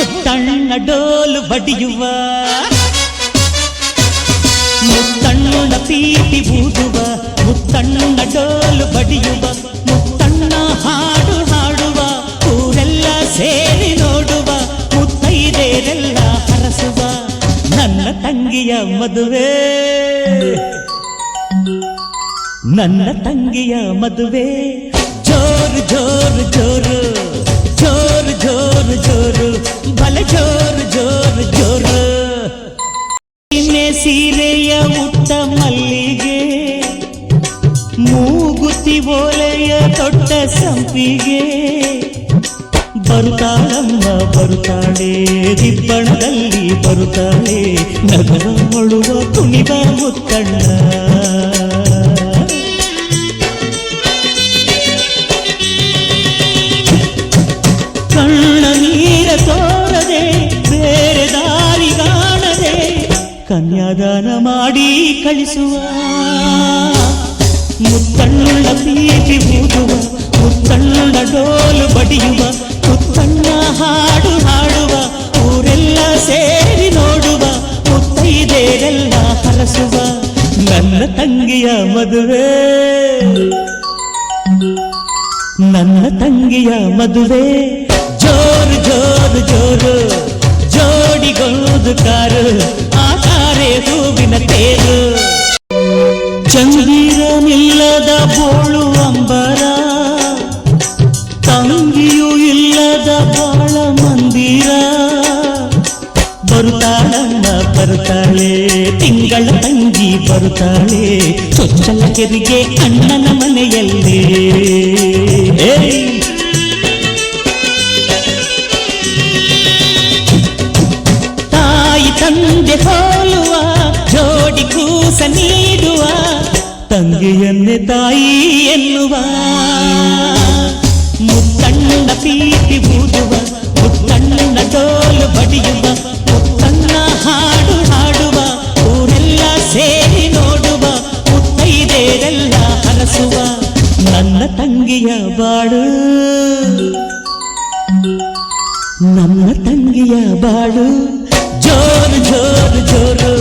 ಮುತ್ತಣ್ಣ ಡೋಲು ಬಡಿಯುವ, ಮುತ್ತಣ್ಣ ಪೀಟಿ ಬೂದುವ, ಮುತ್ತಣ್ಣ ಡೋಲು ಬಡಿಯುವ, ಮುತ್ತಣ್ಣ ಹಾಡು ಹಾಡುವ, ಊರೆಲ್ಲ ಸೇರಿ ನೋಡುವ, ಮುತ್ತೈದೆರೆಲ್ಲ ಹರಸುವ. ನನ್ನ ತಂಗಿಯ ಮದುವೆ, ನನ್ನ ತಂಗಿಯ ಮದುವೆ, ಜೋರು ಜೋರು ಜೋರು, ಜೋರು ಜೋರು ಜೋರು, ಬಲ ಜೋರು ಜೋರು ಜೋರು. ಇನ್ನೆ ಸೀರೆಯ ಉಟ್ಟ ಮಲ್ಲಿಗೆ, ಮೂಗುತಿ ಓಲೆಯ ದೊಡ್ಡ ಸಂಪಿಗೆ, ಬರುತ್ತಾಳಮ್ಮ ಬರುತ್ತಾಳೆ, ದಿಬ್ಬಣದಲ್ಲಿ ಬರುತ್ತಾಳೆ, ನಗರ ಮೊಳುವ ಕುಣಿವ ಮುತ್ತಣ್ಣ. ಕಣ್ಣ ನೀರ ತೋರದೆ ಬೇರೆ ದಾರಿ ಕಾಣದೆ ಕನ್ಯಾದಾನ ಮಾಡಿ ಕಳಿಸುವ, ಮುತ್ತಣ್ಣ ಪ್ರೀತಿ ಊದುವ, ಮುತ್ತಣ್ಣ ಡೋಲು ಬಡಿಯುವ, ಮುತ್ತಣ್ಣ ಹಾಡು ಹಾಡುವ, ಊರೆಲ್ಲ ಸೇರಿ ನೋಡುವ, ಮುತ್ತೈದೆರೆಲ್ಲ ಹರಸುವ. ನನ್ನ ತಂಗಿಯ ಮದುವೆ, ನನ್ನ ತಂಗಿಯ ಮದುವೆ, ಜೋರು ಜೋರು ಜೋರು, ಜೋಡಿಗೊಂದು ಕಾರು, ಆ ಕಾರೇ ಹೂವಿನ ತೇರು. ಚಂದಿರ ನಿಲ್ಲದ ಬೋಳು ಅಂಬರ, ತಂಗಿಯೂ ಇಲ್ಲದ ಬಾಳ ಮಂದಿರ, ಬರುತ್ತಾಳಮ್ಮ ಬರುತ್ತಾಳೆ, ತಿಂಗಳ ತಂಗಿ ಬರುತ್ತಾಳೆ, ಚೊಚ್ಚಲ ಕೆರಿಗೆ ಅಣ್ಣನ ಮನೆಯಲ್ಲೇ. ತಾಯಿ ತಂದೆ ಹೋಲುವ, ಜೋಡಿ ಕೂಸ ನೀಡುವ, ತಂಗಿಯನ್ನೇ ತಾಯಿ ಎನ್ನುವ, ಮುತ್ತಣ್ಣ ಪ್ರೀತಿ ಊದುವ, ಮುತ್ತಣ್ಣ ಡೋಲು ಬಡಿಯುವ, ಮುತ್ತಣ್ಣ ಹಾಡು ಹಾಡುವ, ಊರೆಲ್ಲ ಸೇರಿ ನೋಡುವ, ಮುತ್ತೈದೆರೆಲ್ಲ ಹರಸುವ. ನನ್ನ ತಂಗಿಯ ಬಾಳು, ನನ್ನ ತಂಗಿಯ ಬಾಳು, ಜೋರು ಜೋರು ಜೋರು.